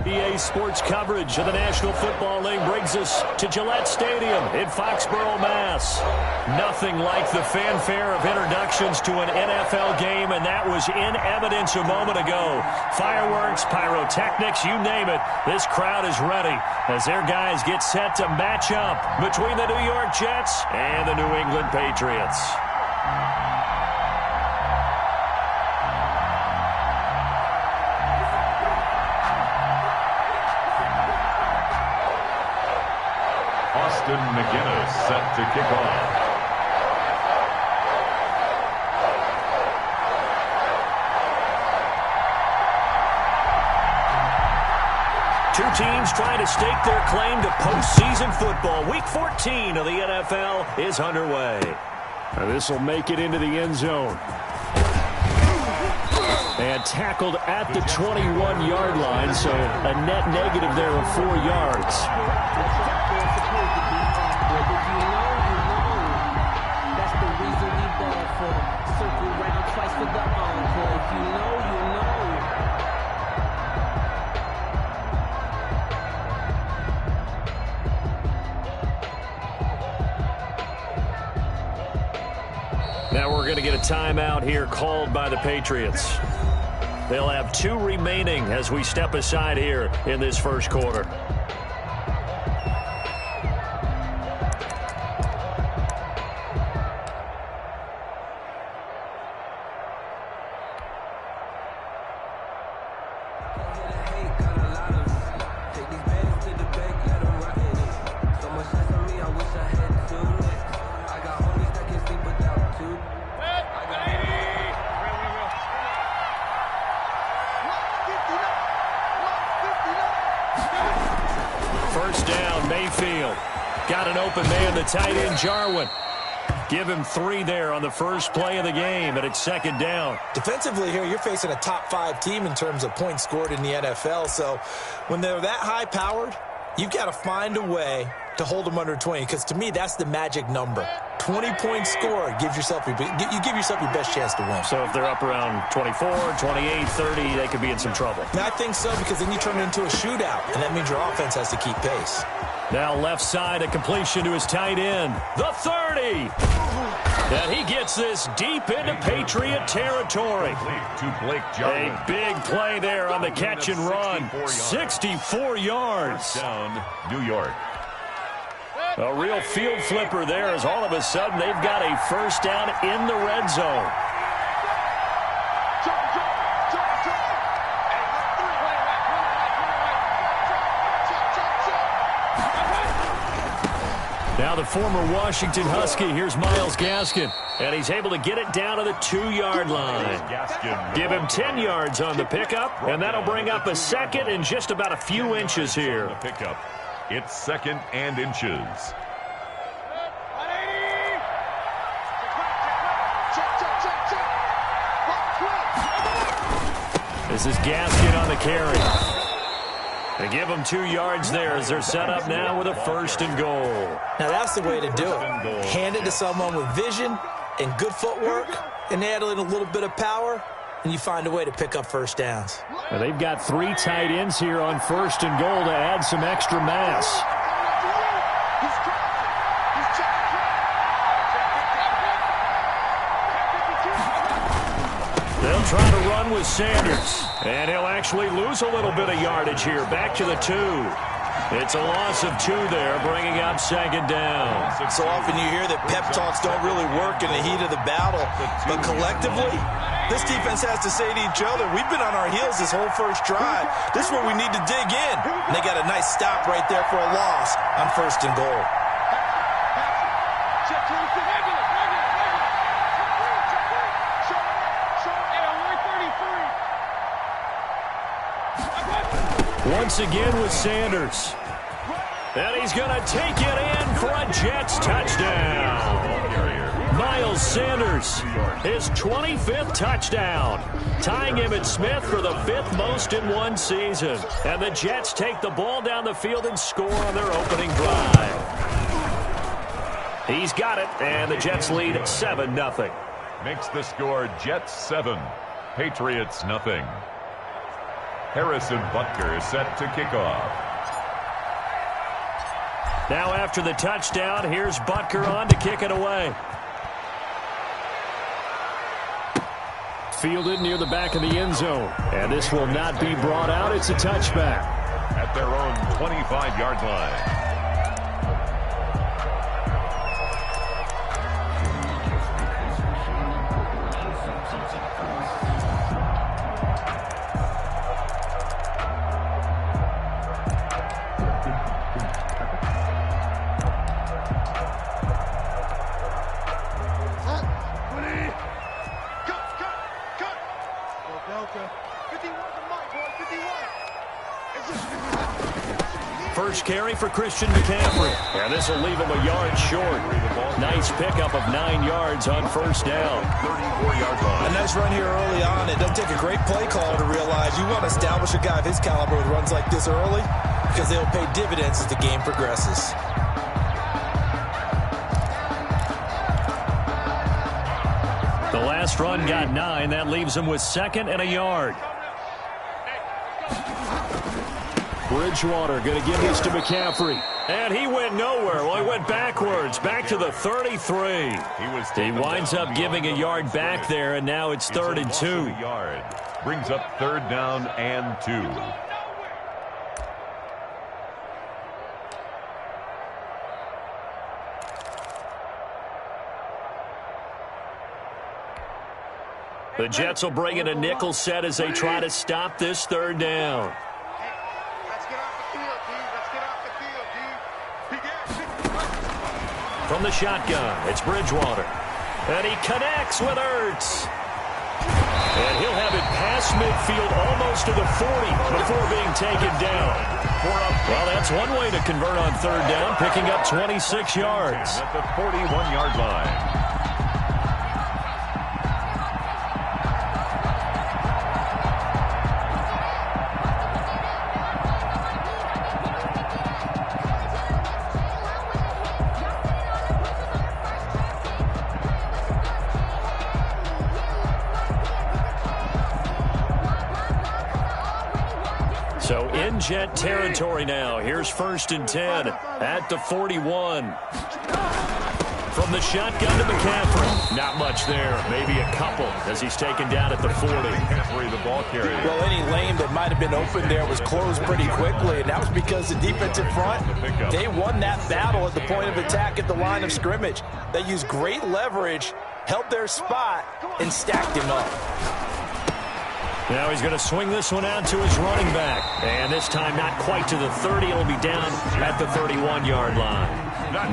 EA Sports coverage of the National Football League brings us to Gillette Stadium in Foxborough, Mass. Nothing like the fanfare of introductions to an NFL game, and that was in evidence a moment ago. Fireworks, pyrotechnics, you name it. This crowd is ready as their guys get set to match up between the New York Jets and the New England Patriots. Austin McGinnis set to kick off. Two teams trying to stake their claim to postseason football. Week 14 of the NFL is underway. This will make it into the end zone. And tackled at the 21-yard line, so a net negative there of 4 yards. Now we're going to get a timeout here called by the Patriots. They'll have 2 remaining as we step aside here in this first quarter. First down, Mayfield. Got an open man, the tight end, Jarwin. Give him 3 there on the first play of the game, and it's second down. Defensively here, you're facing a top-5 team in terms of points scored in the NFL. So when they're that high-powered, you've got to find a way to hold them under 20, because to me, that's the magic number. 20 points scored, you give yourself your best chance to win. So if they're up around 24, 28, 30, they could be in some trouble. And I think so, because then you turn it into a shootout, and that means your offense has to keep pace. Now left side, a completion to his tight end. The 30. And he gets this deep into Patriot territory. A big play there on the catch and run. 64 yards. Down, New York. A real field flipper there as all of a sudden they've got a first down in the red zone. Now the former Washington Husky, here's Myles Gaskin, and he's able to get it down to the 2-yard line. Give him 10 yards on the pickup, and that'll bring up a second and just about a few inches here. It's second and inches. This is Gaskin on the carry. They give them 2 yards there as they're set up now with a first and goal. Now that's the way to do it. Hand it to someone with vision and good footwork, and add in a little bit of power, and you find a way to pick up first downs. Now they've got 3 tight ends here on first and goal to add some extra mass. They'll try to run with Sanders. And he'll actually lose a little bit of yardage here. Back to the 2. It's a loss of 2 there, bringing up second down. So often you hear that pep talks don't really work in the heat of the battle. But collectively, this defense has to say to each other, we've been on our heels this whole first drive. This is where we need to dig in. And they got a nice stop right there for a loss on first and goal. Once again with Sanders. And he's going to take it in for a Jets touchdown. Miles Sanders, his 25th touchdown, tying him at Smith for the 5th most in one season. And the Jets take the ball down the field and score on their opening drive. He's got it, and the Jets lead 7-0. Makes the score Jets 7, Patriots 0. Harrison Butker is set to kick off. Now after the touchdown, here's Butker on to kick it away. Fielded near the back of the end zone. And this will not be brought out. It's a touchback. At their own 25-yard line. First carry for Christian McCaffrey. And this will leave him a yard short. Nice pickup of 9 yards on first down. 34-yard line. A nice run here early on. It doesn't take a great play call to realize you want to establish a guy of his caliber with runs like this early because they'll pay dividends as the game progresses. The last run got 9. That leaves him with 2nd and a yard. Bridgewater going to give this to McCaffrey. And he went nowhere. Well, he went backwards, back to the 33. He winds up giving a yard back there, and now it's 3rd and 2. Brings up 3rd down and 2. The Jets will bring in a nickel set as they try to stop this 3rd down. From the shotgun, it's Bridgewater. And he connects with Ertz. And he'll have it past midfield almost to the 40 before being taken down. Well, that's one way to convert on 3rd down, picking up 26 yards. At the 41-yard line. So in Jet territory now. Here's 1st and 10 at the 41. From the shotgun to McCaffrey. Not much there. Maybe a couple as he's taken down at the 40. McCaffrey, the ball carrier. Well, any lane that might have been open there was closed pretty quickly, and that was because the defensive front, they won that battle at the point of attack at the line of scrimmage. They used great leverage, held their spot, and stacked him up. Now he's going to swing this one out to his running back. And this time not quite to the 30. It'll be down at the 31-yard line.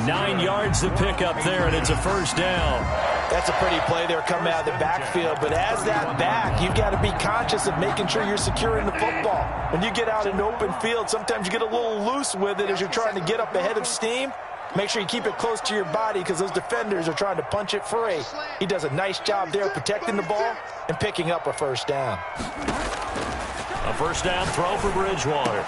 9 yards to pick up there, and it's a 1st down. That's a pretty play there coming out of the backfield. But as that back, you've got to be conscious of making sure you're securing the football. When you get out in open field, sometimes you get a little loose with it as you're trying to get up ahead of steam. Make sure you keep it close to your body because those defenders are trying to punch it free. He does a nice job there protecting the ball and picking up a 1st down. A 1st down throw for Bridgewater.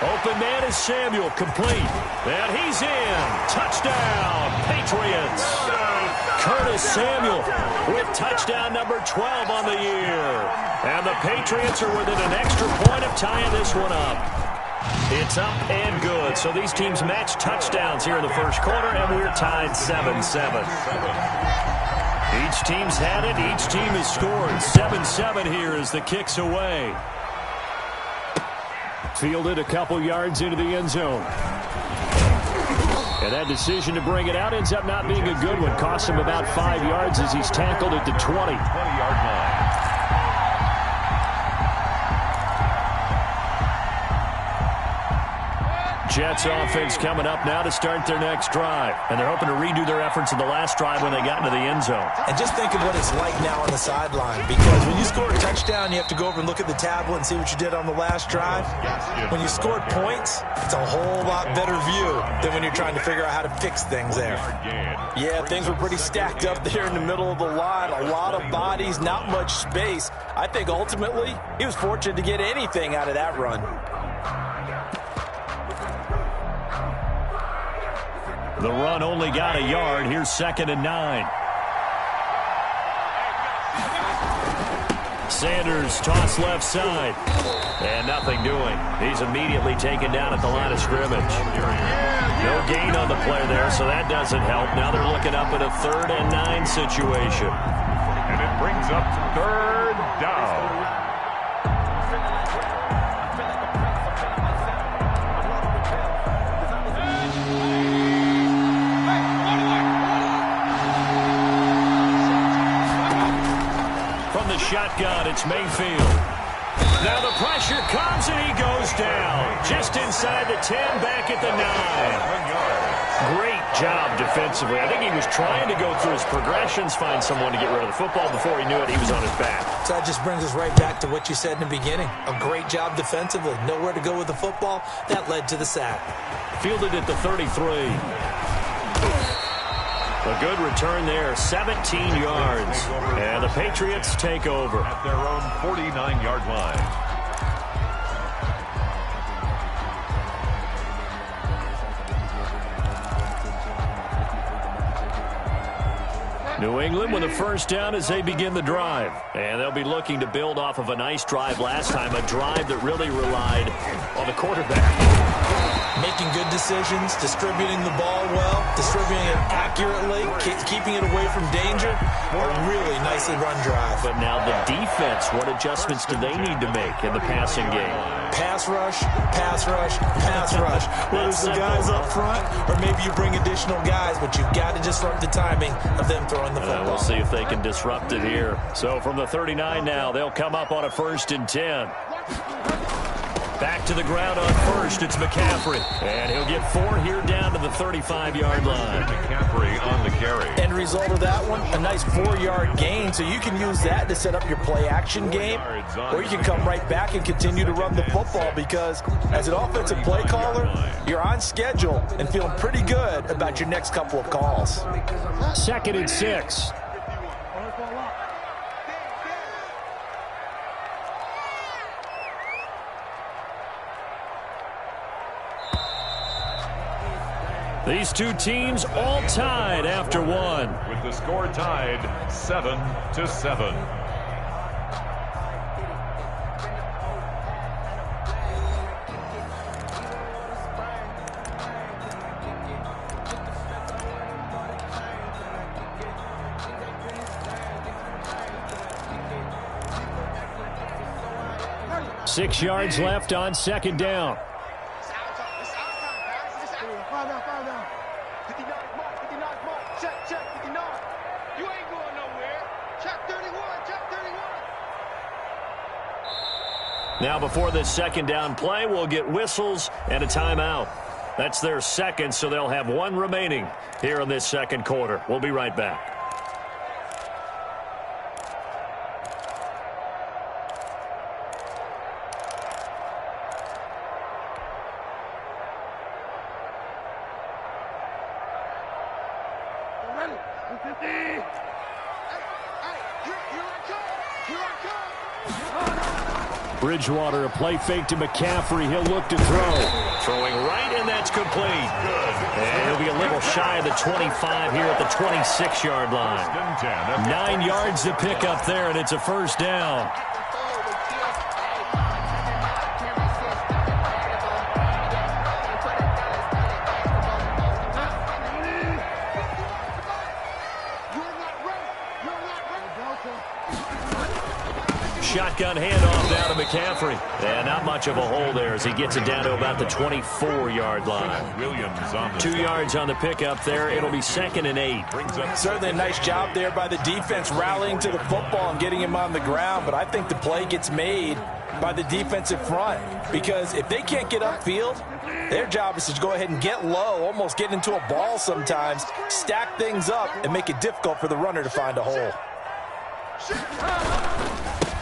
Open man is Samuel, complete. And he's in. Touchdown, Patriots. Curtis Samuel with touchdown number 12 on the year. And the Patriots are within an extra point of tying this one up. It's up and good. So these teams match touchdowns here in the 1st quarter, and we're tied 7-7. Each team's had it. Each team has scored. 7-7 here as the kick's away. Fielded a couple yards into the end zone. And that decision to bring it out ends up not being a good one. Cost him about 5 yards as he's tackled at the 20. 20-yard line. Jets offense coming up now to start their next drive. And they're hoping to redo their efforts in the last drive when they got into the end zone. And just think of what it's like now on the sideline. Because when you score a touchdown, you have to go over and look at the tablet and see what you did on the last drive. When you scored points, it's a whole lot better view than when you're trying to figure out how to fix things there. Yeah, things were pretty stacked up there in the middle of the line. A lot of bodies, not much space. I think ultimately he was fortunate to get anything out of that run. The run only got a yard. Here's 2nd and 9. Sanders toss left side. And nothing doing. He's immediately taken down at the line of scrimmage. No gain on the play there, so that doesn't help. Now they're looking up at a 3rd and 9 situation. And it brings up 3rd down. Shotgun, it's Mayfield. Now the pressure comes and he goes down. Just inside the 10, back at the 9. Great job defensively. I think he was trying to go through his progressions, find someone to get rid of the football. Before he knew it, he was on his back. So that just brings us right back to what you said in the beginning. A great job defensively. Nowhere to go with the football. That led to the sack. Fielded at the 33. A good return there, 17 yards. And the Patriots take over. At their own 49-yard line. New England with a first down as they begin the drive. And they'll be looking to build off of a nice drive last time, a drive that really relied on the quarterback. Making good decisions, distributing the ball well, distributing it accurately, keeping it away from danger. A really nicely run drive. But now the defense, what adjustments do they need to make in the passing game? Pass rush, pass rush, pass rush. Whether it's the guys up front or maybe you bring additional guys, but you've got to disrupt the timing of them throwing the football. We'll see if they can disrupt it here. So from the 39 now, they'll come up on a 1st and 10. Back to the ground on first, it's McCaffrey. And he'll get 4 here down to the 35-yard line. McCaffrey on the carry. End result of that one, a nice 4-yard gain. So you can use that to set up your play-action game. Or you can come right back and continue to run the football because as an offensive play caller, you're on schedule and feeling pretty good about your next couple of calls. 2nd and 6. These two teams all tied after one. With the score tied 7-7. Six yards left on 2nd down. Now before this 2nd down play, we'll get whistles and a timeout. That's their 2nd, so they'll have 1 remaining here in this 2nd quarter. We'll be right back. Bridgewater, a play fake to McCaffrey. He'll look to throw. Throwing right, and that's complete. And he'll be a little shy of the 25 here at the 26-yard line. 9 yards to pick up there, and it's a 1st down. Shotgun handoff down to McCaffrey. And not much of a hole there as he gets it down to about the 24-yard line. Williams on the 2 yards on the pickup there. It'll be 2nd and 8. Certainly a nice job there by the defense rallying to the football and getting him on the ground. But I think the play gets made by the defensive front because if they can't get upfield, their job is to go ahead and get low, almost get into a ball sometimes, stack things up, and make it difficult for the runner to find a hole.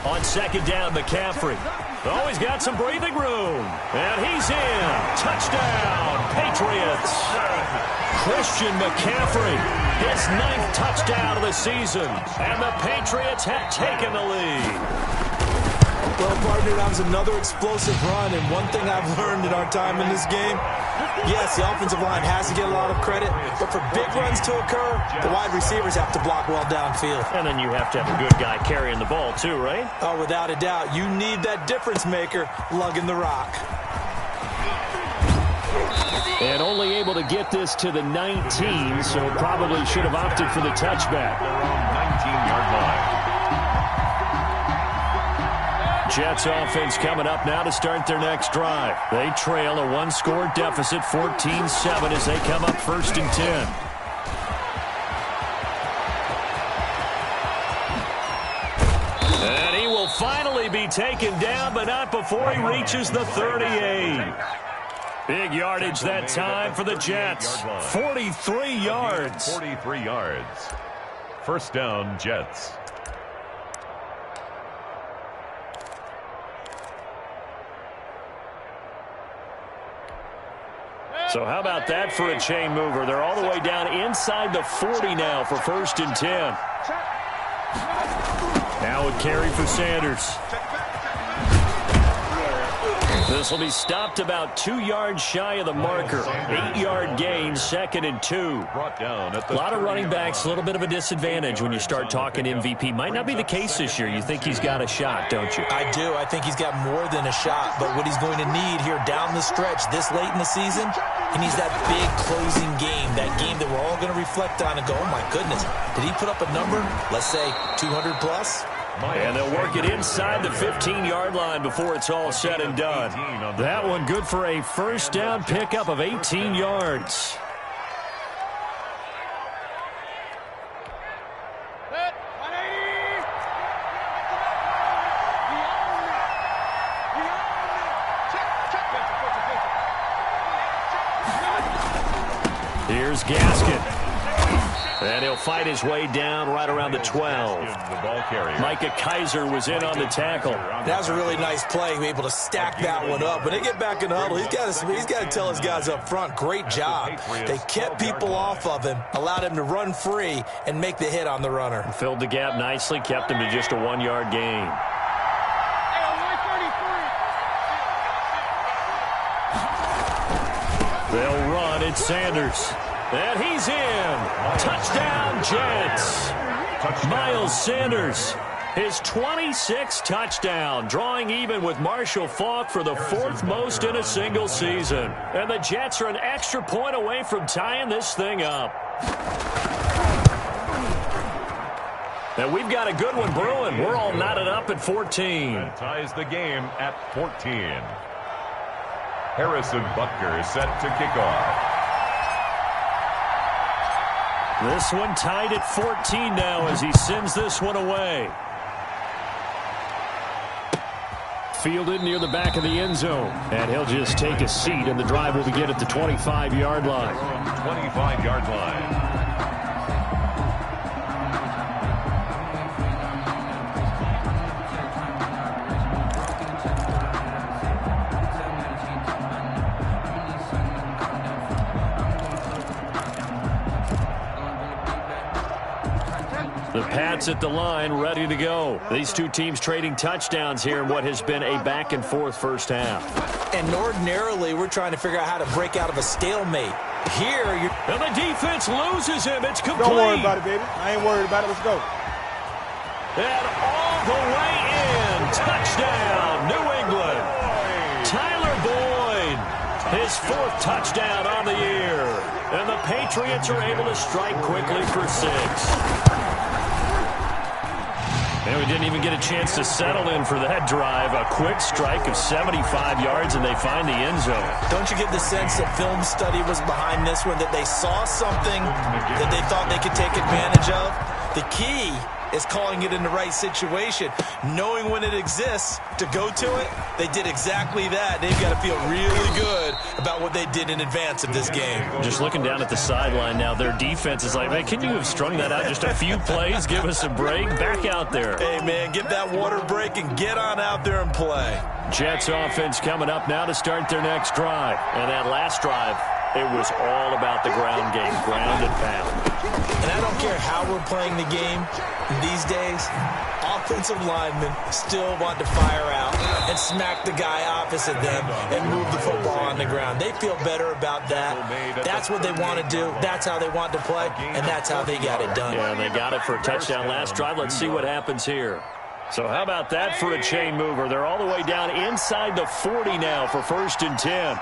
On 2nd down, McCaffrey. Oh, he's got some breathing room. And he's in. Touchdown, Patriots. Christian McCaffrey, his 9th touchdown of the season. And the Patriots have taken the lead. Well, partner, that was another explosive run, and one thing I've learned in our time in this game, yes, the offensive line has to get a lot of credit, but for big runs to occur, the wide receivers have to block well downfield. And then you have to have a good guy carrying the ball too, right? Oh, without a doubt. You need that difference maker lugging the rock. And only able to get this to the 19, so probably should have opted for the touchback. Around 19-yard line. Jets offense coming up now to start their next drive. They trail a one-score deficit, 14-7, as they come up 1st and 10. And he will finally be taken down, but not before he reaches the 38. Big yardage that time for the Jets. 43 yards. 43 yards. First down, Jets. So how about that for a chain mover? They're all the way down inside the 40 now for 1st and 10. Now a carry for Sanders. This will be stopped about 2 yards shy of the marker. 8-yard gain, 2nd and 2. Brought down at the a lot of running backs, a little bit of a disadvantage when you start talking MVP. Might not be the case this year. You think he's got a shot, don't you? I do. I think he's got more than a shot. But what he's going to need here down the stretch this late in the season, he needs that big closing game, that game that we're all going to reflect on and go, oh, my goodness, did he put up a number, let's say 200 plus? And they'll work it inside the 15-yard line before it's all said and done. That one good for a first down pickup of 18 yards. Here's Gaskin. And he'll fight his way down right around the 12. Micah Kaiser was in on the tackle. That was a really nice play, able to stack that one up. When they get back in the huddle, he's got to tell his guys up front, great job. They kept people off of him, allowed him to run free and make the hit on the runner. Filled the gap nicely, kept him to just a 1-yard gain. They'll run. It's Sanders. And he's in. Touchdown, Jets. Miles Sanders, his 26th touchdown, drawing even with Marshall Faulk for the 4th most in a single season. And the Jets are an extra point away from tying this thing up. And we've got a good one brewing. We're all knotted up at 14. And ties the game at 14. Harrison Butker set to kick off. This one tied at 14 now as he sends this one away. Fielded near the back of the end zone. And he'll just take a seat, and the drive will begin at the 25-yard line. 25-yard line. The Pats at the line, ready to go. These two teams trading touchdowns here in what has been a back-and-forth first half. And ordinarily, we're trying to figure out how to break out of a stalemate. Here, and the defense loses him. It's complete. Don't worry about it, baby. I ain't worried about it. Let's go. And all the way in. Touchdown, New England. Tyler Boyd, his 4th touchdown on the year. And the Patriots are able to strike quickly for 6. And we didn't even get a chance to settle in for that drive. A quick strike of 75 yards, and they find the end zone. Don't you get the sense that film study was behind this one, that they saw something that they thought they could take advantage of? The key is calling it in the right situation. Knowing when it exists to go to it, they did exactly that. They've got to feel really good about what they did in advance of this game. Just looking down at the sideline now, their defense is like, man, can you have strung that out just a few plays? Give us a break. Back out there. Hey, man, get that water break and get on out there and play. Jets offense coming up now to start their next drive. And that last drive, it was all about the ground game, ground and pound. And I don't care how we're playing the game these days, offensive linemen still want to fire out and smack the guy opposite them and move the football on the ground. They feel better about that. That's what they want to do. That's how they want to play, and that's how they got it done. Yeah, they got it for a touchdown last drive. Let's see what happens here. So how about that for a chain mover? They're all the way down inside the 40 now for 1st and 10.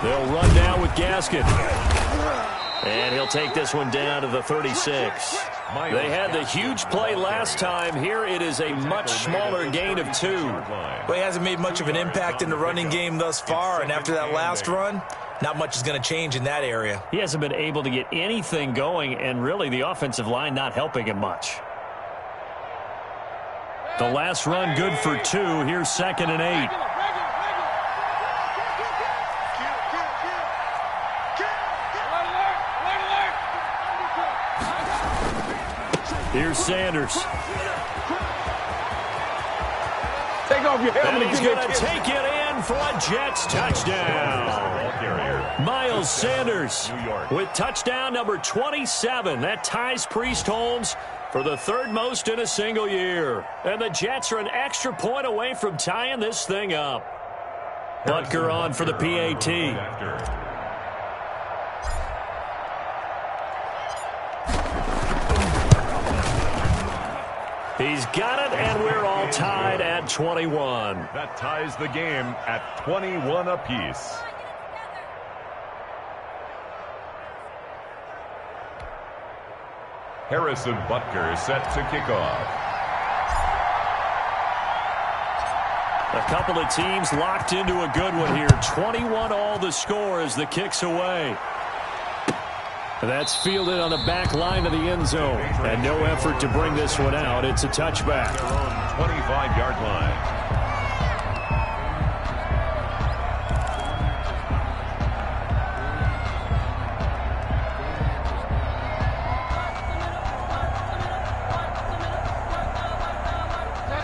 They'll run down with Gaskin. And he'll take this one down to the 36. They had the huge play last time. Here it is a much smaller gain of 2. Well, he hasn't made much of an impact in the running game thus far, and after that last run, not much is going to change in that area. He hasn't been able to get anything going, and really the offensive line not helping him much. The last run good for 2. Here's 2nd and 8. Here's Sanders. Take off your helmet. And he's going to take it in for a Jets touchdown. Miles Sanders with touchdown number 27. That ties Priest Holmes for the 3rd most in a single year. And the Jets are an extra point away from tying this thing up. Butker on for the PAT. He's got it, and we're all tied at 21. That ties the game at 21 apiece. Harrison Butker set to kick off. A couple of teams locked into a good one here. 21 all the score as the kick's away. That's fielded on the back line of the end zone. And no effort to bring this one out. It's a touchback. Their own 25-yard line.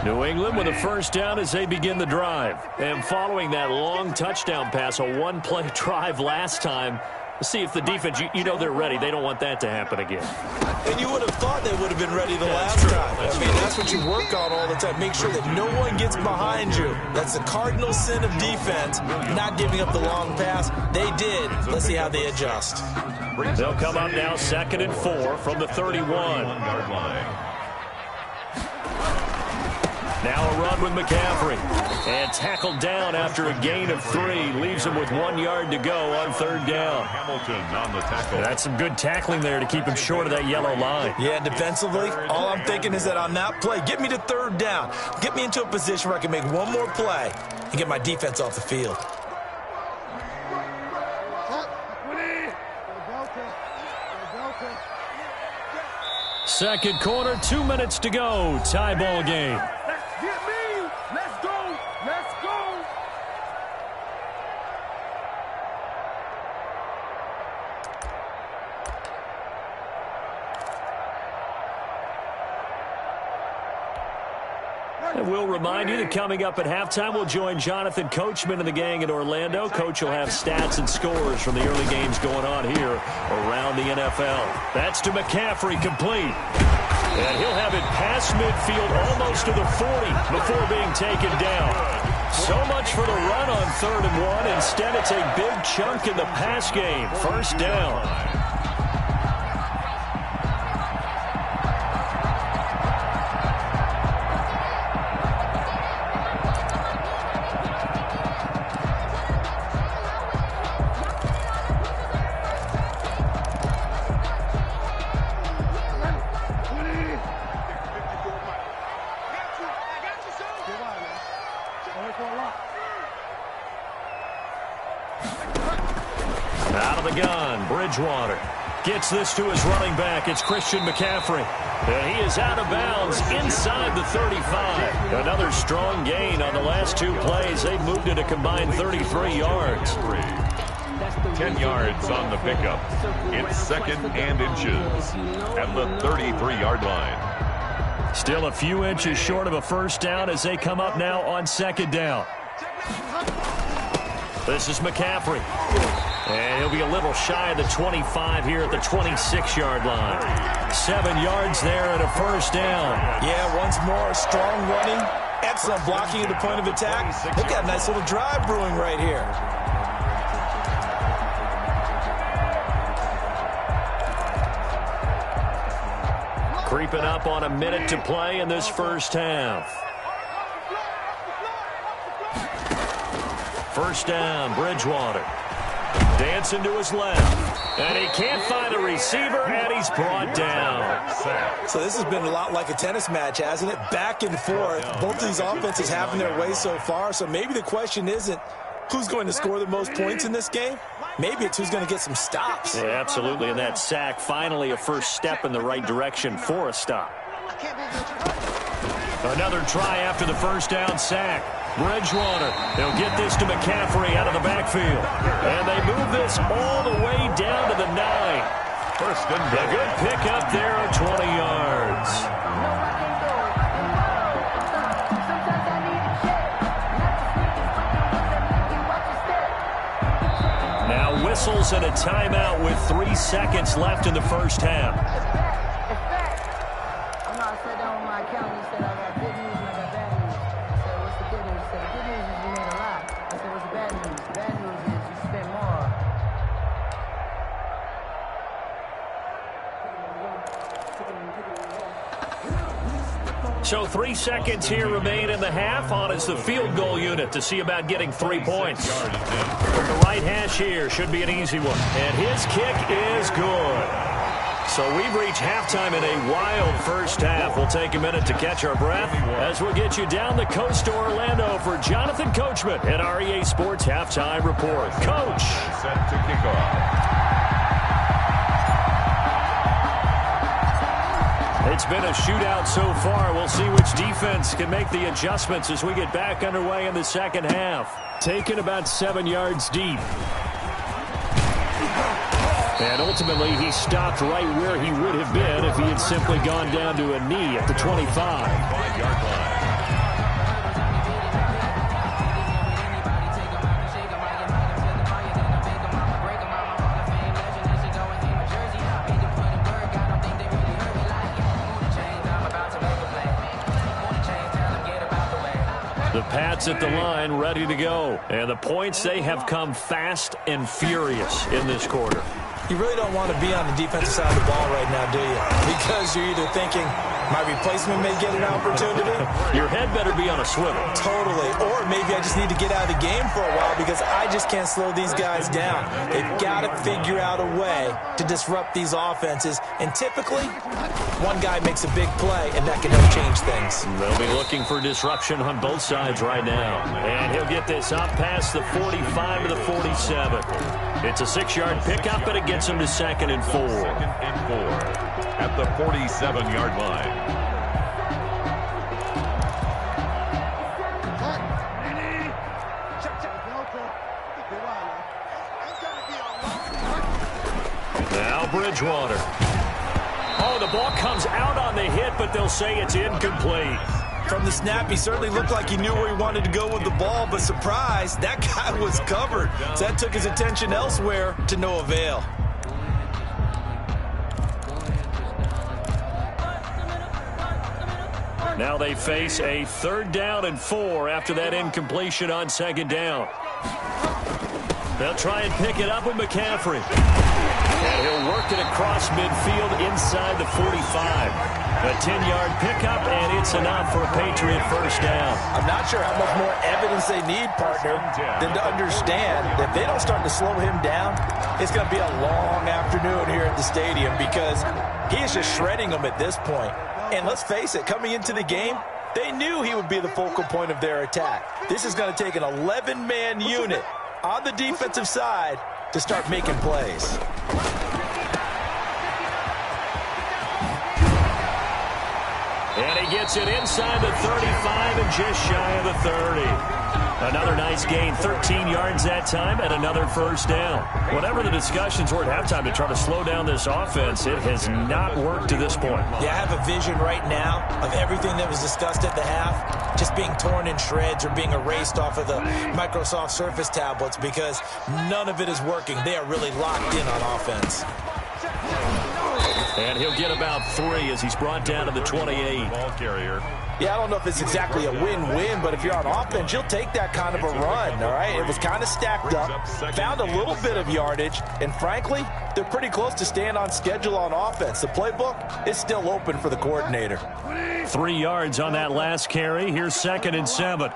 New England with a first down as they begin the drive. And following that long touchdown pass, a one-play drive last time, see if the defense, you know they're ready. They don't want that to happen again. And you would have thought they would have been ready the last time. I mean, that's what you work on all the time. Make sure that no one gets behind you. That's the cardinal sin of defense, not giving up the long pass. They did. Let's see how they adjust. They'll come up now 2nd and 4 from the 31. Now a run with McCaffrey. And tackled down after a gain of 3. Leaves him with 1 yard to go on 3rd down. Hamilton on the tackle. That's some good tackling there to keep him short of that yellow line. Yeah, defensively, all I'm thinking is that on that play, get me to 3rd down. Get me into a position where I can make one more play and get my defense off the field. Second quarter, 2 minutes to go. Tie ball game. And we'll remind you that coming up at halftime, we'll join Jonathan Coachman and the gang in Orlando. Coach will have stats and scores from the early games going on here around the NFL. That's to McCaffrey, complete. And he'll have it past midfield, almost to the 40 before being taken down. So much for the run on 3rd and 1. Instead, it's a big chunk in the pass game. First down. Out of the gun, Bridgewater gets this to his running back. It's Christian McCaffrey. And he is out of bounds inside the 35. Another strong gain on the last 2 plays. They moved it a combined 33 yards. 10 yards on the pickup. It's 2nd and inches at the 33-yard line. Still a few inches short of a first down as they come up now on 2nd down. This is McCaffrey. And he'll be a little shy of the 25 here at the 26-yard line. 7 yards there and a first down. Yeah, once more, strong running. Excellent blocking at the point of attack. They've got a nice little drive brewing right here. Creeping up on a minute to play in this first half. First down, Bridgewater. Dancing to his left. And he can't find a receiver, and he's brought down. So this has been a lot like a tennis match, hasn't it? Back and forth. Both of these offenses having their way so far. So maybe the question isn't who's going to score the most points in this game. Maybe it's who's going to get some stops. Yeah, absolutely. And that sack, finally a first step in the right direction for a stop. Another try after the first down sack. Bridgewater, they'll get this to McCaffrey out of the backfield. And they move this all the way down to the 9. First and a good pickup there of 20 yards. Now whistles and a timeout with 3 seconds left in the first half. So 3 seconds here remain in the half. On is the field goal unit to see about getting 3 points. From the right hash here, should be an easy one. And his kick is good. So we've reached halftime in a wild first half. We'll take a minute to catch our breath as we'll get you down the coast to Orlando for Jonathan Coachman at our EA Sports Halftime Report. Coach. Set to kick off. It's been a shootout so far. We'll see which defense can make the adjustments as we get back underway in the second half. Taken about 7 yards deep. And ultimately, he stopped right where he would have been if he had simply gone down to a knee at the 25. 5-yard line. The Pats at the line, ready to go. And the points, they have come fast and furious in this quarter. You really don't want to be on the defensive side of the ball right now, do you? Because you're either thinking, my replacement may get an opportunity. Your head better be on a swivel. Totally. Or maybe I just need to get out of the game for a while because I just can't slow these guys down. They've got to figure out a way to disrupt these offenses. And typically, one guy makes a big play, and that can help change things. They'll be looking for disruption on both sides right now. And he'll get this up past the 45 to the 47. It's a 6-yard pickup, but it gets him to 2nd and 4. 2nd and 4 at the 47-yard line. Now Bridgewater. Oh, the ball comes out on the hit, but they'll say it's incomplete. From the snap, he certainly looked like he knew where he wanted to go with the ball, but surprise, that guy was covered. So that took his attention elsewhere to no avail. Now they face a 3rd down and 4 after that incompletion on 2nd down. They'll try and pick it up with McCaffrey. And he'll work it across midfield inside the 45. A 10-yard pickup, and it's enough for a Patriot first down. I'm not sure how much more evidence they need, partner, than to understand that if they don't start to slow him down, it's going to be a long afternoon here at the stadium because he is just shredding them at this point. And let's face it, coming into the game, they knew he would be the focal point of their attack. This is going to take an 11-man unit on the defensive side to start making plays. And he gets it inside the 35 and just shy of the 30. Another nice gain, 13 yards that time, and another first down. Whatever the discussions were at halftime to try to slow down this offense, it has not worked to this point. Yeah, I have a vision right now of everything that was discussed at the half just being torn in shreds or being erased off of the Microsoft Surface tablets because none of it is working. They are really locked in on offense. And he'll get about 3 as he's brought down to the 28. Ball carrier. Yeah, I don't know if it's exactly a win-win, but if you're on offense, you'll take that kind of a run, all right? It was kind of stacked up, found a little bit of yardage, and frankly, they're pretty close to staying on schedule on offense. The playbook is still open for the coordinator. 3 yards on that last carry. Here's 2nd and 7.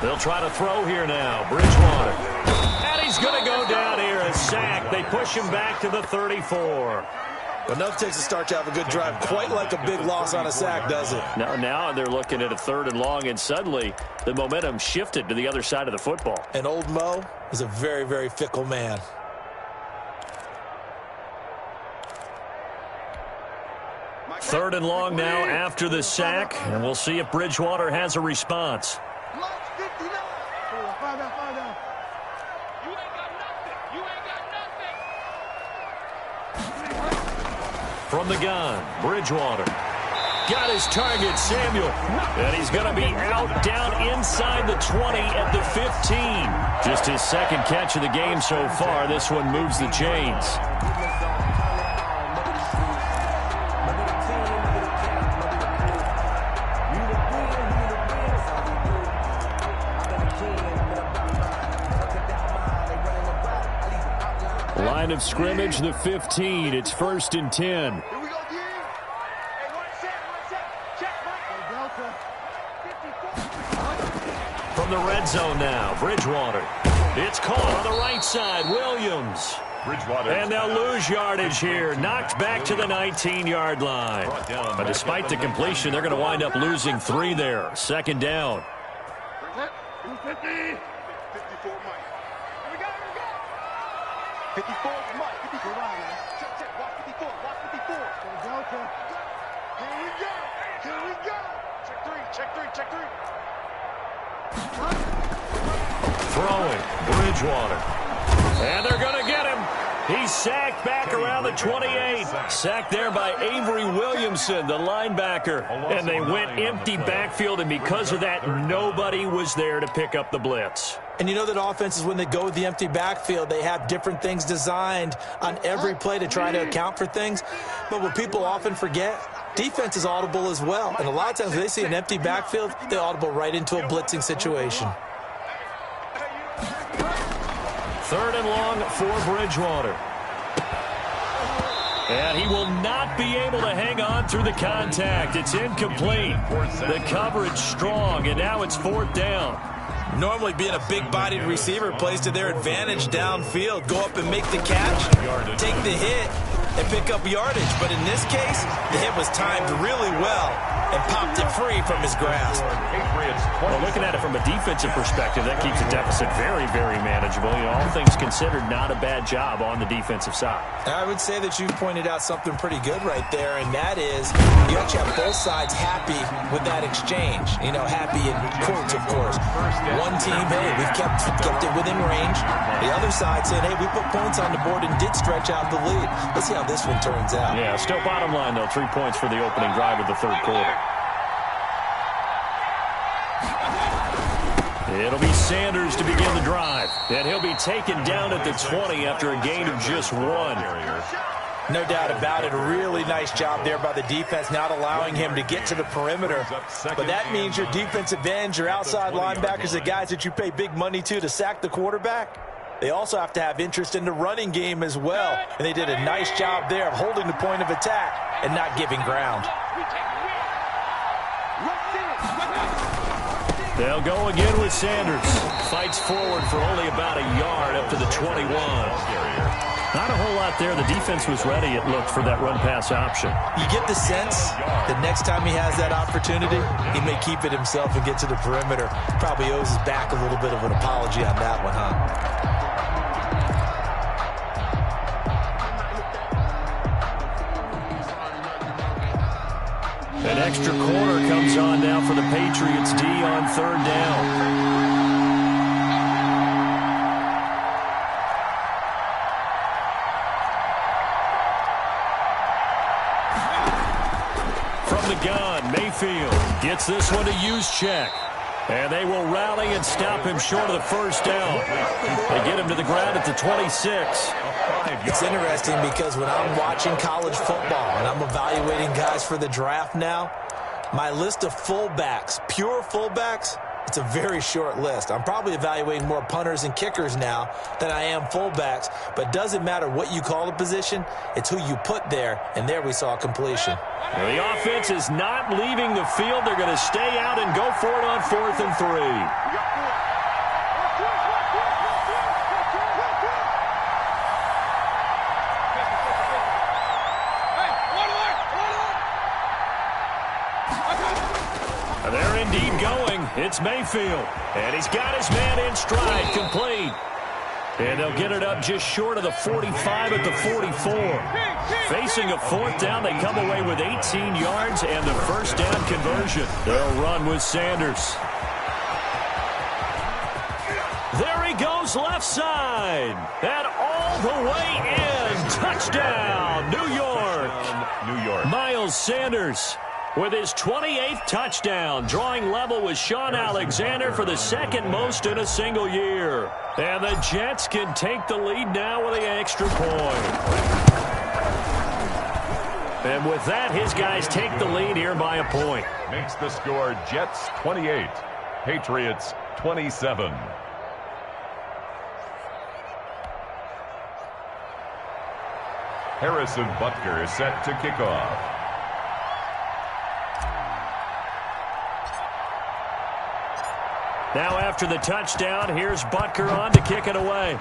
They'll try to throw here now. Bridgewater. And he's going to go down here. A sack. They push him back to the 34. Enough takes to start to have a good drive. Quite like a big loss on a sack, does it? Now they're looking at a 3rd and long, and suddenly the momentum shifted to the other side of the football. And old Mo is a very, very fickle man. Third and long now after the sack, and we'll see if Bridgewater has a response. From the gun, Bridgewater. Got his target, Samuel. And he's going to be out down inside the 20 at the 15. Just his 2nd catch of the game so far. This one moves the chains. Line of scrimmage, the 15. It's 1st and 10. From the red zone now, Bridgewater. It's caught on the right side, Williams. Bridgewater. And they'll lose yardage here. Knocked back to the 19-yard line. But despite the completion, they're going to wind up losing 3 there. 2nd down. 54 is Mike. 54. Check. Watch 54. Watch 54. Here we go. Check 3. Throwing, Bridgewater. And they're going to get him. He's sacked back around the 28. Sacked there by Avery Williamson, the linebacker. And they went empty backfield, and because of that, nobody was there to pick up the blitz. And you know that offenses, when they go with the empty backfield, they have different things designed on every play to try to account for things. But what people often forget, defense is audible as well. And a lot of times when they see an empty backfield, they audible right into a blitzing situation. 3rd and long for Bridgewater. And he will not be able to hang on through the contact. It's incomplete. The coverage strong, and now it's 4th down. Normally being a big-bodied receiver plays to their advantage downfield. Go up and make the catch, take the hit, and pick up yardage. But in this case, the hit was timed really well and popped it free from his grasp. Well, looking at it from a defensive perspective, that keeps the deficit very, very manageable. You know, all things considered, not a bad job on the defensive side. I would say that you pointed out something pretty good right there, and that is you actually have both sides happy with that exchange. You know, happy in quotes, of course. One team, hey, we've kept it within range. The other side saying, hey, we put points on the board and did stretch out the lead. Let's see how this one turns out. Yeah, still bottom line, though, 3 points for the opening drive of the 3rd quarter. It'll be Sanders to begin the drive. And he'll be taken down at the 20 after a gain of just 1. No doubt about it. A really nice job there by the defense, not allowing him to get to the perimeter. But that means your defensive ends, your outside linebackers, the guys that you pay big money to sack the quarterback, they also have to have interest in the running game as well. And they did a nice job there of holding the point of attack and not giving ground. They'll go again with Sanders. Fights forward for only about a yard up to the 21. Not a whole lot there. The defense was ready, it looked, for that run-pass option. You get the sense that next time he has that opportunity, he may keep it himself and get to the perimeter. Probably owes his back a little bit of an apology on that one, huh? An extra corner comes on now for the Patriots D on third down. From the gun, Mayfield gets this one to Juszczyk. And they will rally and stop him short of the first down. They get him to the ground at the 26. It's interesting because when I'm watching college football and I'm evaluating guys for the draft now, my list of fullbacks, pure fullbacks, it's a very short list. I'm probably evaluating more punters and kickers now than I am fullbacks, but it doesn't matter what you call the position, it's who you put there, and there we saw completion. Well, the offense is not leaving the field. They're going to stay out and go for it on 4th and 3. They're indeed going. It's Mayfield. And he's got his man in stride, complete. And they'll get it up just short of the 45 at the 44. Facing a 4th down, they come away with 18 yards and the first down conversion. They'll run with Sanders. There he goes left side. And all the way in. Touchdown, New York. Miles Sanders with his 28th touchdown, drawing level with Shaun Alexander for the second most in a single year. And the Jets can take the lead now with the extra point. And with that, his guys take the lead here by a point. Makes the score Jets 28, Patriots 27. Harrison Butker is set to kick off. Now after the touchdown, here's Butker on to kick it away.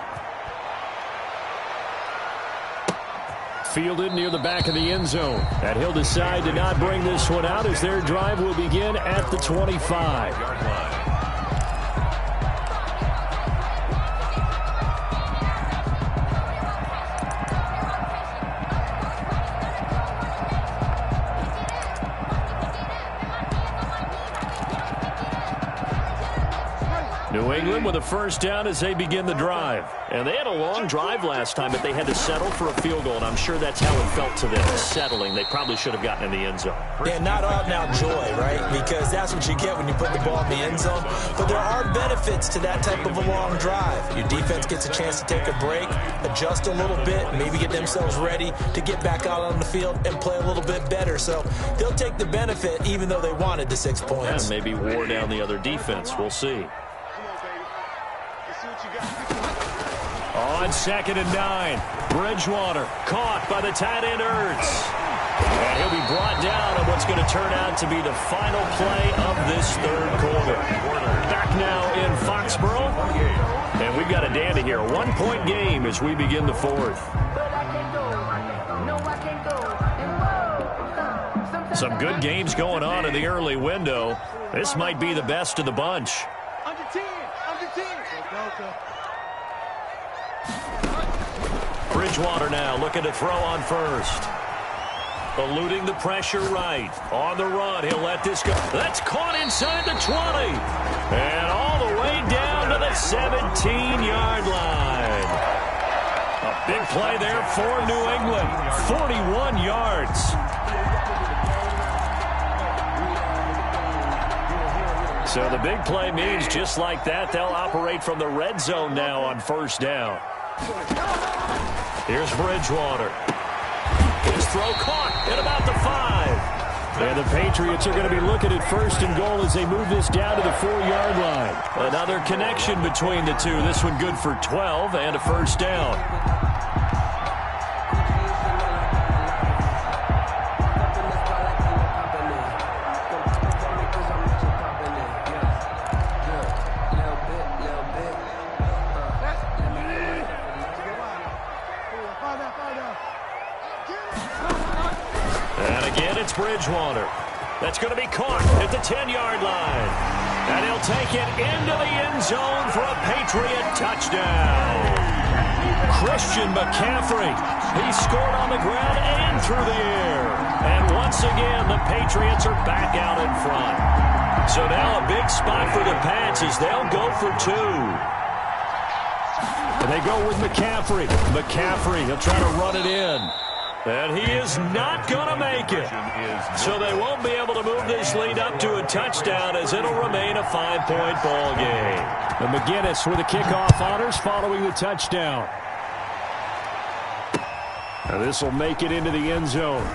Fielded near the back of the end zone. And he'll decide to not bring this one out as their drive will begin at the 25-yard line. New England with a first down as they begin the drive. And they had a long drive last time, but they had to settle for a field goal, and I'm sure that's how it felt to them, settling. They probably should have gotten in the end zone. Yeah, not out-and-out joy, right? Because that's what you get when you put the ball in the end zone. But there are benefits to that type of a long drive. Your defense gets a chance to take a break, adjust a little bit, maybe get themselves ready to get back out on the field and play a little bit better. So they'll take the benefit even though they wanted the 6 points. And maybe wore down the other defense. We'll see. On 2nd and 9, Bridgewater caught by the tight end Ertz. And he'll be brought down on what's going to turn out to be the final play of this third quarter. Back now in Foxborough. And we've got a dandy here. A 1-point game as we begin the 4th. Some good games going on in the early window. This might be the best of the bunch. Under 10. Bridgewater now looking to throw on first. Eluding the pressure right. On the run, he'll let this go. That's caught inside the 20. And all the way down to the 17-yard line. A big play there for New England. 41 yards. So the big play means just like that, they'll operate from the red zone now on first down. Here's Bridgewater. His throw caught at about the 5. And the Patriots are going to be looking at 1st and goal as they move this down to the 4-yard line. Another connection between the two. This one good for 12 and a first down. Bridgewater. That's going to be caught at the 10-yard line. And he'll take it into the end zone for a Patriot touchdown. Christian McCaffrey. He scored on the ground and through the air. And once again, the Patriots are back out in front. So now a big spot for the Pats as they'll go for 2. And they go with McCaffrey. McCaffrey, he'll try to run it in. And he is not going to make it. So they won't be able to move this lead up to a touchdown as it'll remain a 5-point ball game. And McGinnis with the kickoff honors following the touchdown. Now this will make it into the end zone.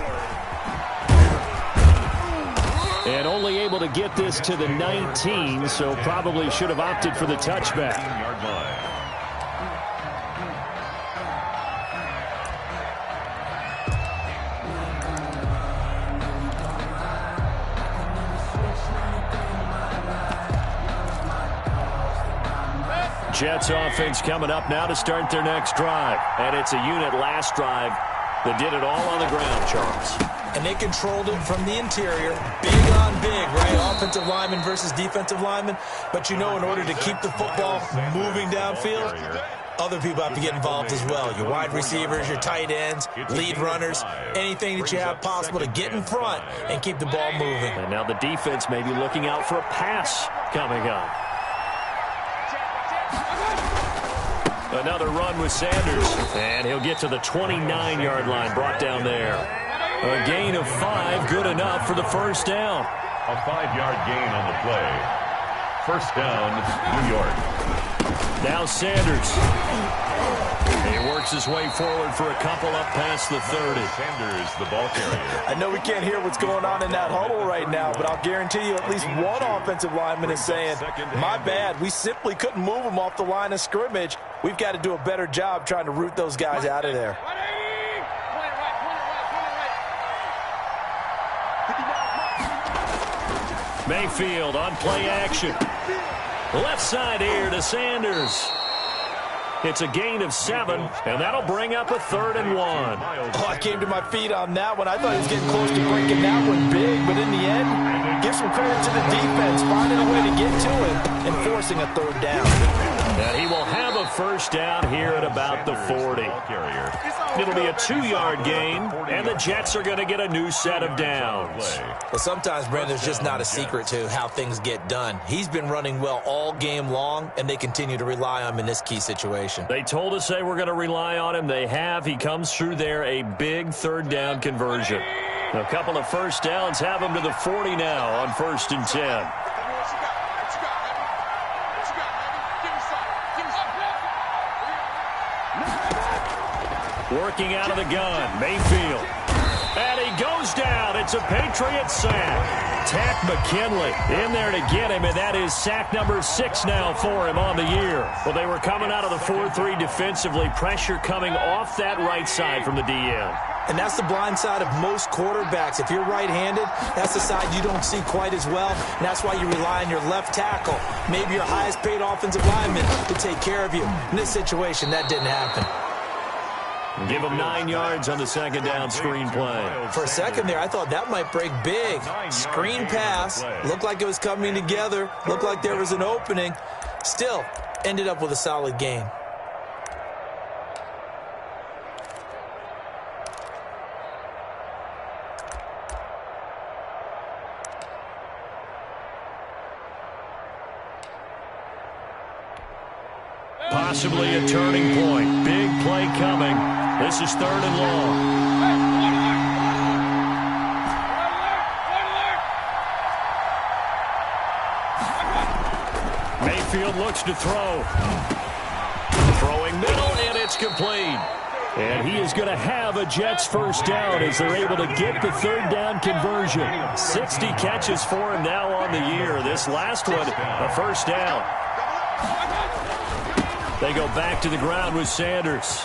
And only able to get this to the 19, so probably should have opted for the touchback. Jets offense coming up now to start their next drive. And it's a unit last drive that did it all on the ground, Charles. And they controlled it from the interior. Big on big, right? Offensive lineman versus defensive lineman. But you know, in order to keep the football moving downfield, other people have to get involved as well. Your wide receivers, your tight ends, lead runners, anything that you have possible to get in front and keep the ball moving. And now the defense may be looking out for a pass coming up. Another run with Sanders. And he'll get to the 29-yard line, brought down there. A gain of 5, good enough for the first down. A 5-yard gain on the play. First down, New York. Now Sanders. He works his way forward for a couple up past the 30. Sanders, the ball carrier. I know we can't hear what's going on in that huddle right now, but I'll guarantee you at least one offensive lineman is saying, my bad, we simply couldn't move them off the line of scrimmage. We've got to do a better job trying to root those guys out of there. Mayfield on play action. Left side here to Sanders. It's a gain of 7, and that'll bring up a 3rd and 1. Oh, I came to my feet on that one. I thought he was getting close to breaking that one big, but in the end, give some credit to the defense, finding a way to get to it and forcing a 3rd down. And he will have a first down here at about the 40. It'll be a 2-yard gain, and the Jets are going to get a new set of downs. Well, sometimes, Brandon, there's just not a secret to how things get done. He's been running well all game long, and they continue to rely on him in this key situation. They told us they were going to rely on him. They have. He comes through there, a big 3rd down conversion. A couple of first downs have him to the 40 now on 1st and 10. Working out of the gun, Mayfield. And he goes down. It's a Patriot sack. Takk McKinley in there to get him, and that is sack number 6 now for him on the year. Well, they were coming out of the 4-3 defensively. Pressure coming off that right side from the DN. And that's the blind side of most quarterbacks. If you're right-handed, that's the side you don't see quite as well. And that's why you rely on your left tackle, maybe your highest-paid offensive lineman, to take care of you. In this situation, that didn't happen. Give him 9 yards on the 2nd down screen play. For a second there, I thought that might break big. Screen pass. Looked like it was coming together. Looked like there was an opening. Still, ended up with a solid gain. Possibly a turning point. Big play coming. This is 3rd and long. Mayfield looks to throw. Throwing middle, and it's complete. And he is going to have a Jets first down as they're able to get the 3rd down conversion. 60 catches for him now on the year. This last one, a first down. They go back to the ground with Sanders.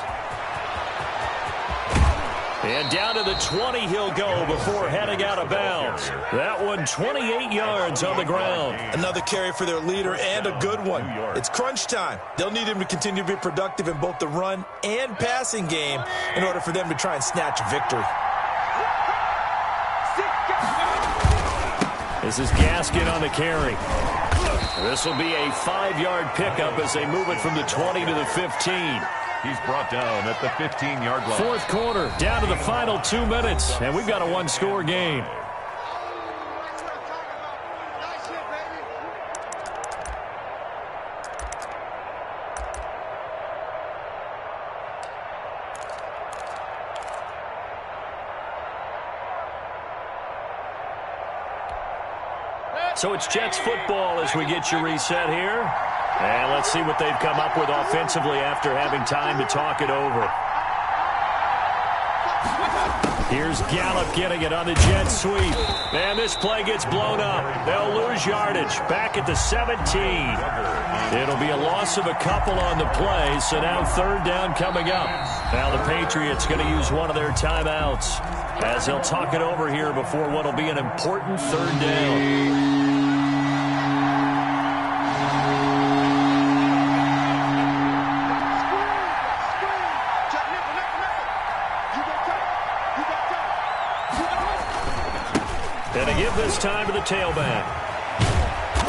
And down to the 20 he'll go before heading out of bounds. That one 28 yards on the ground. Another carry for their leader and a good one. It's crunch time. They'll need him to continue to be productive in both the run and passing game in order for them to try and snatch a victory. This is Gaskin on the carry. This will be a 5-yard pickup as they move it from the 20 to the 15. He's brought down at the 15-yard line. Fourth quarter, down to the final 2 minutes, and we've got a one-score game. So it's Jets football as we get you reset here. And let's see what they've come up with offensively after having time to talk it over. Here's Gallup getting it on the jet sweep. And this play gets blown up. They'll lose yardage. Back at the 17. It'll be a loss of a couple on the play, so now third down coming up. Now the Patriots going to use one of their timeouts as they'll talk it over here before what will be an important third down. And they give this time to the tailback.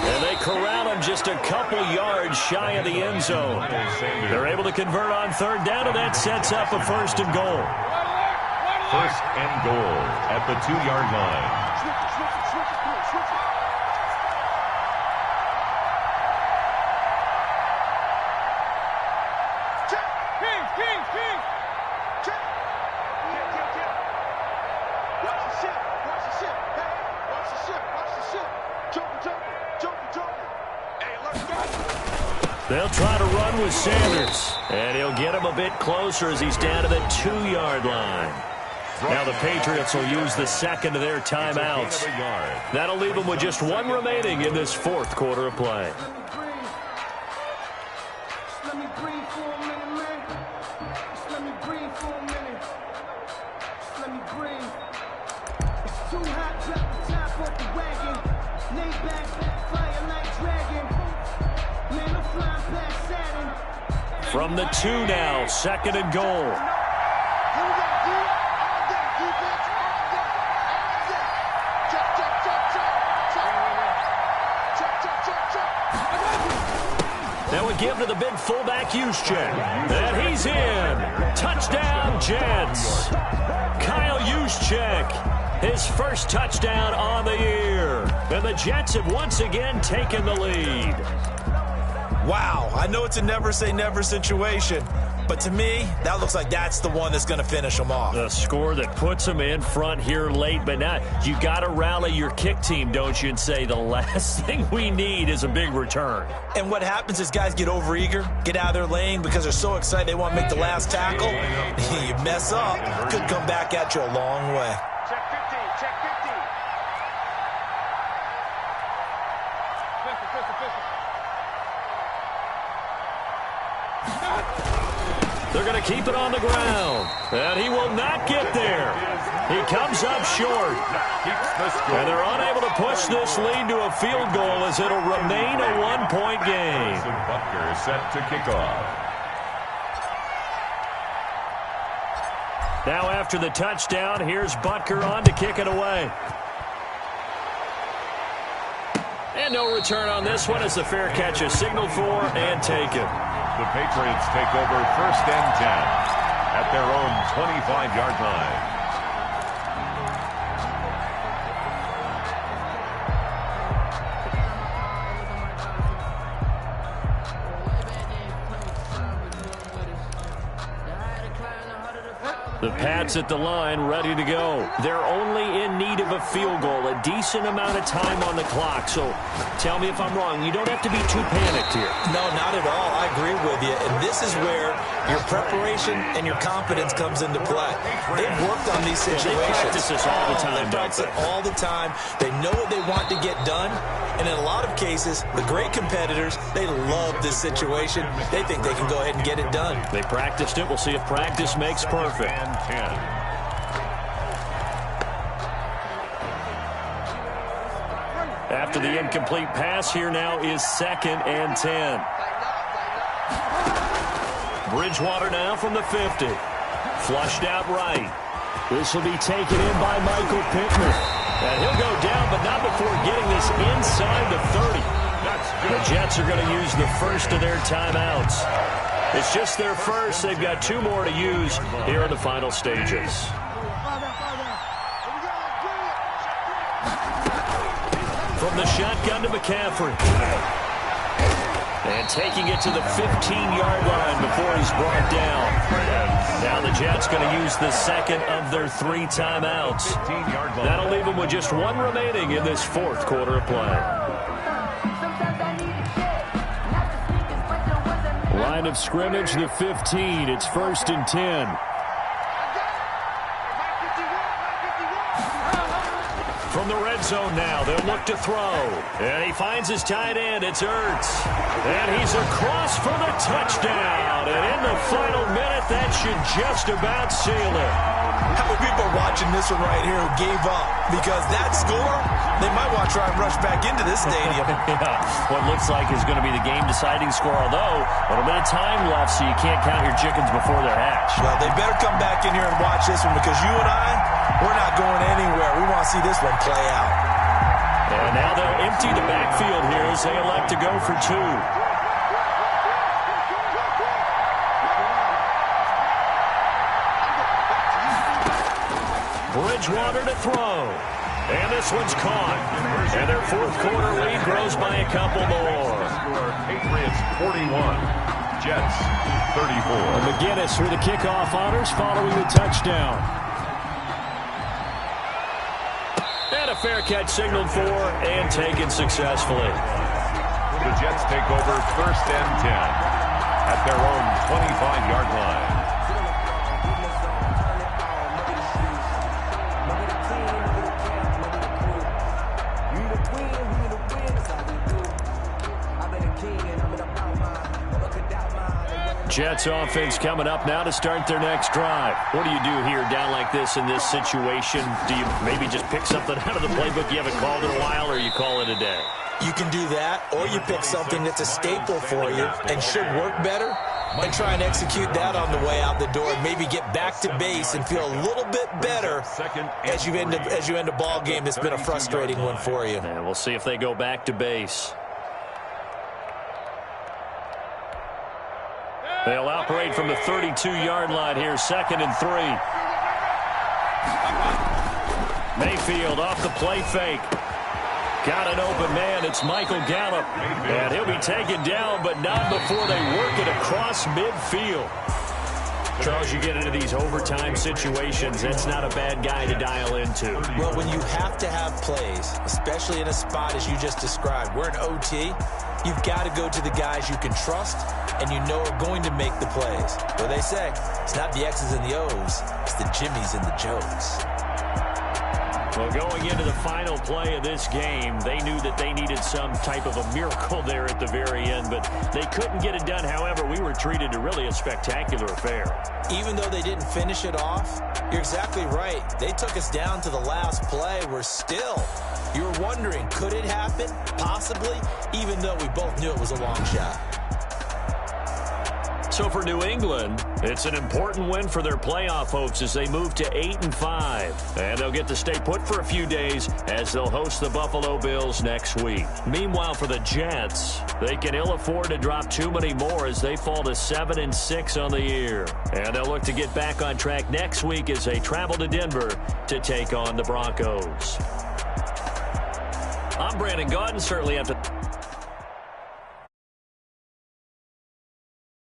And they corral him just a couple yards shy of the end zone. They're able to convert on third down, and that sets up a first and goal. First and goal at the 2-yard line. They'll try to run with Sanders, and he'll get him a bit closer as he's down to the 2-yard line. Now the Patriots will use the second of their timeouts. That'll leave them with just one remaining in this fourth quarter of play. From the 2 now, second and goal. That would give to the big fullback Juszczyk. And he's in. Touchdown, Jets. Kyle Juszczyk, his first touchdown on the year. And the Jets have once again taken the lead. Wow, I know it's a never-say-never situation, but to me, that looks like that's the one that's going to finish them off. The score that puts them in front here late, but now you got to rally your kick team, don't you, and say the last thing we need is a big return. And what happens is guys get overeager, get out of their lane because they're so excited they want to make the last tackle. You mess up, could come back at you a long way. Check 15, check 15. They're going to keep it on the ground. And he will not get there. He comes up short. And they're unable to push this lead to a field goal as it'll remain a one-point game. Butker set to kick off. Now after the touchdown, here's Butker on to kick it away. And no return on this one as the fair catch is signaled for and taken. The Patriots take over first and 10 at their own 25-yard line. The Pats at the line, ready to go. They're only in need of a field goal, a decent amount of time on the clock. So tell me if I'm wrong. You don't have to be too panicked here. No, not at all. I agree with you. And this is where your preparation and your confidence comes into play. They've worked on these situations. They practice this all the time. They practice it all the time. They know what they want to get done. And in a lot of cases, the great competitors, they love this situation. They think they can go ahead and get it done. They practiced it. We'll see if practice makes perfect. 10. After the incomplete pass, here now is second and 10. Bridgewater now from the 50. Flushed out right. This will be taken in by Michael Pittman. And he'll go down, but not before getting this inside the 30. The Jets are going to use the first of their timeouts. It's just their first. They've got 2 more to use here in the final stages. From the shotgun to McCaffrey. And taking it to the 15-yard line before he's brought down. Now the Jets going to use the second of their 3 timeouts. That'll leave them with just 1 remaining in this 4th quarter of play. Line of scrimmage, the 15. It's 1st and 10. From the red zone now, they'll look to throw. And he finds his tight end. It's Ertz. And he's across for the touchdown. And in the final minute, that should just about seal it. How many people are watching this one right here who gave up? Because that score, they might want to try and rush back into this stadium. Yeah, what looks like is going to be the game-deciding score, although a little bit of time left, so you can't count your chickens before they're hatched. Well, they better come back in here and watch this one, because you and I, we're not going anywhere. We want to see this one play out. And now they'll empty the backfield here as they elect to go for 2. Bridgewater to throw. And this one's caught. And their 4th quarter lead grows by a couple more. Patriots 41. Jets 34. McGinnis through the kickoff honors following the touchdown. And a fair catch signaled for and taken successfully. The Jets take over 1st and 10 at their own 25-yard line. Jets offense coming up now to start their next drive. What do you do here down like this in this situation? Do you maybe just pick something out of the playbook you haven't called in a while, or you call it a day? You can do that, or you pick something that's a staple for you and should work better, and try and execute that on the way out the door, and maybe get back to base and feel a little bit better as you end a ball game that's been a frustrating one for you. And we'll see if they go back to base. They'll operate from the 32-yard line here, 2nd and 3. Mayfield off the play fake. Got an open man. It's Michael Gallup. And he'll be taken down, but not before they work it across midfield. Charles, you get into these overtime situations, that's not a bad guy to dial into. Well, when you have to have plays, especially in a spot as you just described, we're in OT, you've got to go to the guys you can trust and you know are going to make the plays. What they say, it's not the X's and the O's, it's the Jimmys and the Joes. Well, going into the final play of this game, they knew that they needed some type of a miracle there at the very end, but they couldn't get it done. However, we were treated to really a spectacular affair. Even though they didn't finish it off, you're exactly right. They took us down to the last play. You're wondering, could it happen? Possibly, even though we both knew it was a long shot. So for New England, it's an important win for their playoff hopes as they move to 8-5. And they'll get to stay put for a few days as they'll host the Buffalo Bills next week. Meanwhile, for the Jets, they can ill afford to drop too many more as they fall to 7-6 on the year. And they'll look to get back on track next week as they travel to Denver to take on the Broncos. I'm Brandon Gaudin, certainly after...